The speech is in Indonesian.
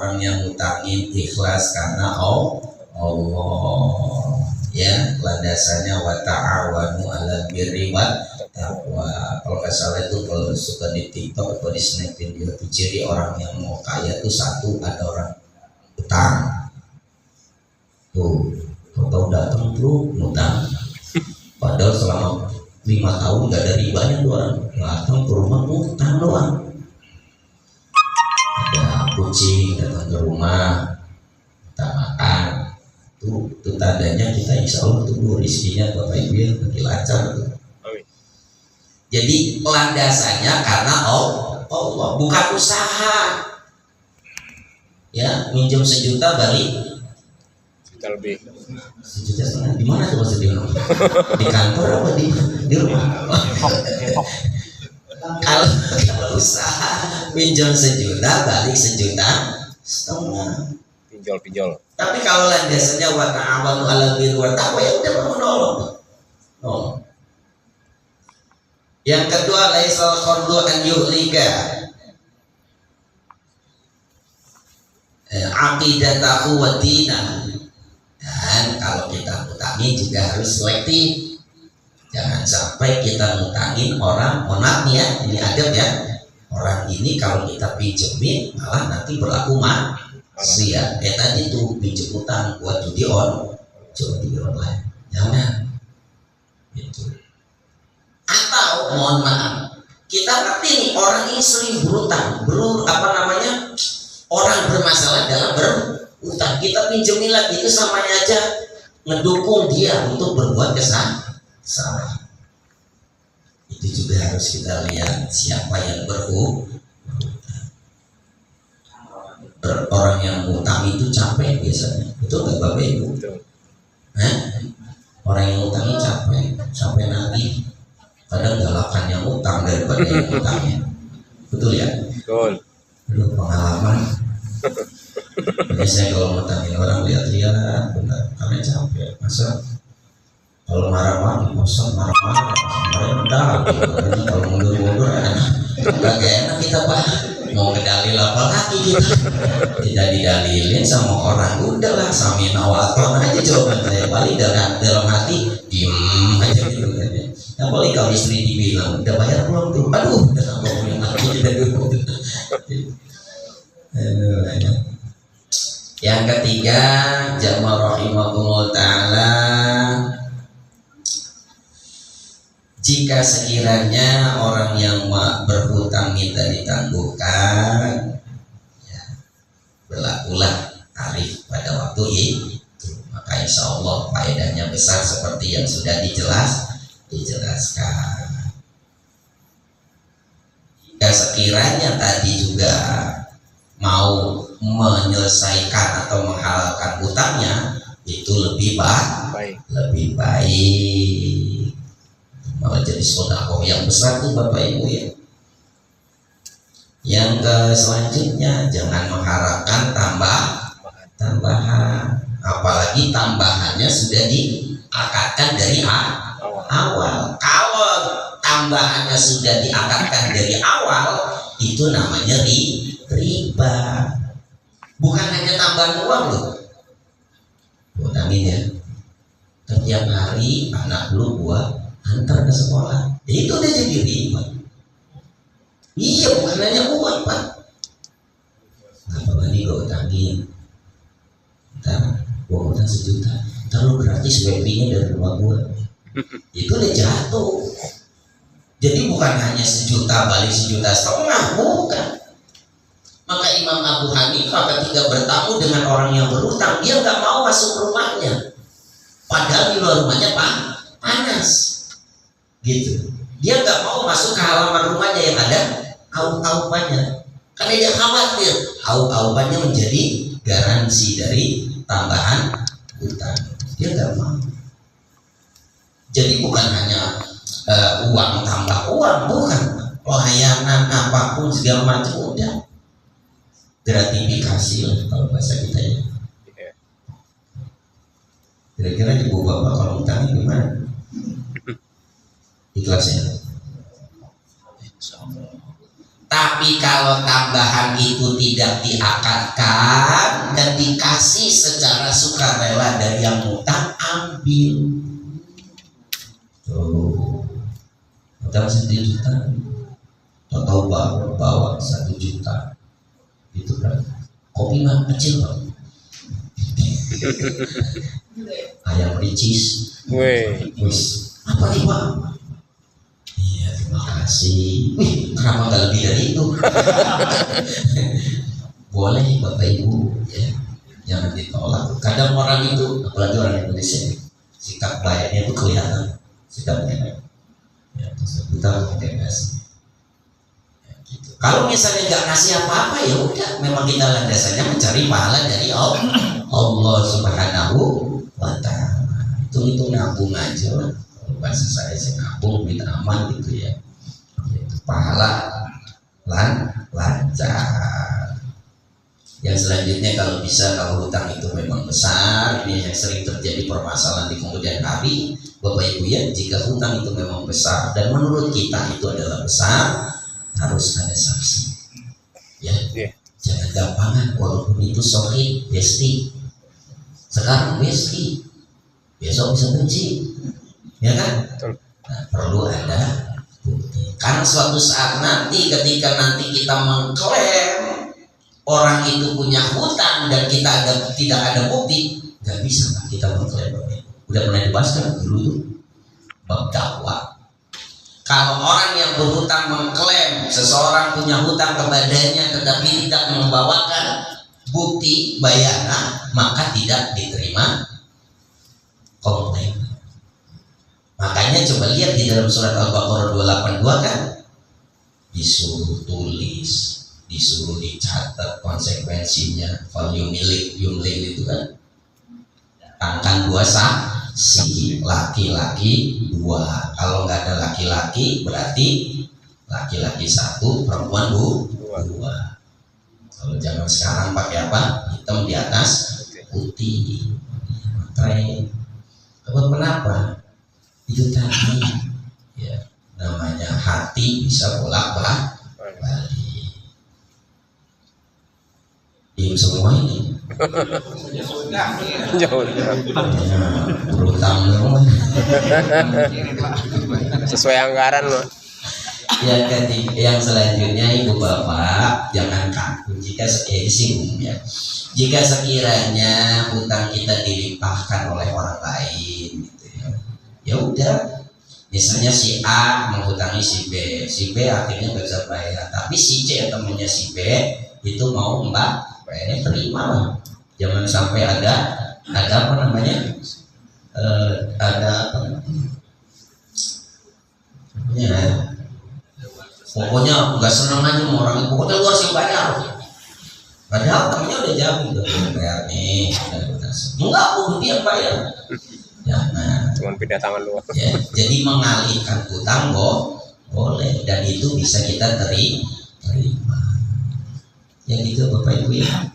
orang yang ngutangin ikhlas karena Allah, ya, landasannya wa ta'awanu 'alal birri wat taqwa. Kalau nggak salah itu kalau suka di TikTok atau di Snap video itu ciri orang yang mau kaya tuh satu, ada orang utang. Tuh, tahu datang tuh ngutang. Padahal selama 5 tahun nggak ada ribanya tuh orang. Datang ke rumah ngutang doang. Ada kucing datang ke rumah, kita makan. Tuh tandanya kita insya Allah tunggu rezekinya Bapak Ibu yang lebih lancar tuh. Jadi landasannya karena Allah, bukan usaha. Ya, minjem 1 juta balik Juta lebih. 1,5 juta. Di mana tuh maksudnya? Di kantor apa di rumah? Kalau usaha minjem 1 juta balik 1,5 juta. Pinjol. Tapi kalau landasannya wa ta'awanu 'alal birri wat taqwa, ya udah menolong. Yang kedua, laisal qardu an yu'lika aqidatahu wa dinah. Dan kalau kita ngutangi juga harus selektif. Jangan sampai kita ngutangin orang, mohon ya, ini adab ya. Orang ini kalau kita pinjemin malah nanti berlaku maksiat. Tadi tuh pinjem utang buat judi online. Jangan. Gitu. Atau mohon maaf, kita ngerti nih orang ini sering berutang, orang bermasalah dalam berutang, kita pinjemin lagi, itu samanya aja ngedukung dia untuk berbuat kesalahan. Itu juga harus kita lihat siapa yang berutang. Orang yang utang itu capek biasanya, betul nggak Bapak Ibu? Orang yang utangnya capek nagih. Kadang galakan yang utang daripada yang utangnya, betul ya? Betul. Aduh, pengalaman. Biasanya kalau ngutangin orang lihat-lihat, benar, karena capek. Masa kalau marah-marah, bosan marah-marah, udah. Kalau mundur-mundur nggak enak kita Pak. Mau ngedalil apa lagi kita? Tidak didalilin sama orang, udahlah samina wa atona aja jawaban saya. Paling dalam hati diem aja gitu kan. Nah, paling kalau istri dibilang udah bayar belum tuh, aduh udah nggak punya lagi kita dulu. Yang ketiga, jamaah rahimakumullah ta'ala, jika sekiranya orang yang berhutang minta ditangguhkan, ya, berlakulah tarif pada waktu itu, maka insya Allah faedahnya besar seperti yang sudah dijelaskan. Jika sekiranya tadi juga mau menyelesaikan atau menghalalkan hutangnya, itu lebih baik. Malah jadi sedekah yang besar tuh Bapak Ibu ya. Yang selanjutnya, jangan mengharapkan tambahan, apalagi tambahannya sudah diakatkan dari awal. Kalau tambahannya sudah diakatkan dari awal, itu namanya riba. Bukan hanya tambahan uang loh. Amin ya. Setiap hari anak lu gua antar ke sekolah, itu udah jadi riba. Iya, bukan hanya uang Pak. Apa tadi gua utangin? Ntar gua utang 1 juta, ntar lu gratis WP-nya dari rumah gua. Itu udah jatuh. Jadi bukan hanya 1 juta balik 1,5 juta, bukan. Maka Imam Abu Hanifah ketika bertamu dengan orang yang berutang, dia nggak mau masuk rumahnya, padahal di luar rumahnya panas, gitu. Dia nggak mau masuk ke halaman rumahnya yang ada aub-aubannya, karena dia khawatir aub-aubannya menjadi garansi dari tambahan hutang. Dia nggak mau. Jadi bukan hanya uang tambah uang, bukan, pelayanan apapun segala macam udah gratifikasi lah kalau bahasa kita ya. Kira-kira ibu bapak kalau utangnya gimana? Ikhlasnya. Tapi kalau kalau tambahan itu tidak diakatkan dan dikasih secara sukarela dari yang utang, ambil. Tuh, utang 1 juta, atau bawa 1 juta, itu kan kopi mah kecil Pak. Ayam ricis, wis apa nih Pak? Iya, terima kasih. Kenapa nggak lebih dari itu? Boleh Bapak Ibu, ya, jangan ditolak. Kadang orang itu, apalagi orang Indonesia, sikap baiknya itu kelihatan, sikapnya. Ya, terus kita kasih. Ya, gitu. Kalau misalnya nggak ngasih apa-apa, ya udah, memang kita landasannya mencari pahala dari Allah Subhanahu wa Ta'ala. Itu nabung aja lah. Bahasa saya sih nabung bin aman gitu ya. Itu pahala lancar. Yang selanjutnya kalau bisa, kalau hutang itu memang besar, ini yang sering terjadi permasalahan di kemudian hari, Bapak Ibu ya, jika hutang itu memang besar dan menurut kita itu adalah besar, harus ada saksi. Ya, jangan gampangan walaupun itu sohih, besti. Sekarang besti, besok bisa benci. Ya kan? Nah, perlu ada bukti. Karena suatu saat nanti ketika nanti kita mengklaim orang itu punya hutang dan kita tidak ada bukti, nggak bisa kan kita mengklaim. Udah pernah dibahas kan dulu tuh bab dakwah. Kalau orang yang berhutang mengklaim seseorang punya hutang kepadanya tetapi tidak membawakan bukti bayaran, maka tidak diterima komplain. Makanya coba lihat di dalam surat Al-Baqarah 282 kan, disuruh tulis, disuruh dicatat konsekuensinya, yumlil itu kan, datangkan 2 saksi, laki-laki 2. Kalau nggak ada laki-laki berarti laki-laki 1, perempuan 2. Kalau zaman sekarang pakai apa? Hitam di atas putih. Kenapa? Itu tadi ya, namanya hati bisa bolak-balik. Diam semua ini. Jauh. Berutang semua. Sesuai anggaran loh. Yang selanjutnya Ibu Bapak jangan kaku jika ya. Jika sekiranya hutang kita dilimpahkan oleh orang lain, gitu ya. Ya udah, misalnya si A menghutangi si B akhirnya nggak bisa bayar, tapi si C temannya si B itu mau bayarnya, terima lah. Jangan sampai ada apa namanya, pokoknya nggak seneng aja sama orang itu, pokoknya lu harus bayar. Padahal temennya udah jamin udah bayar nih, enggak pun dia bayar. Jangan. Cuman pindah tangan doang. Ya, jadi mengalihkan hutang boleh, dan itu bisa kita terima. Ya gitu Bapak Ibu ya.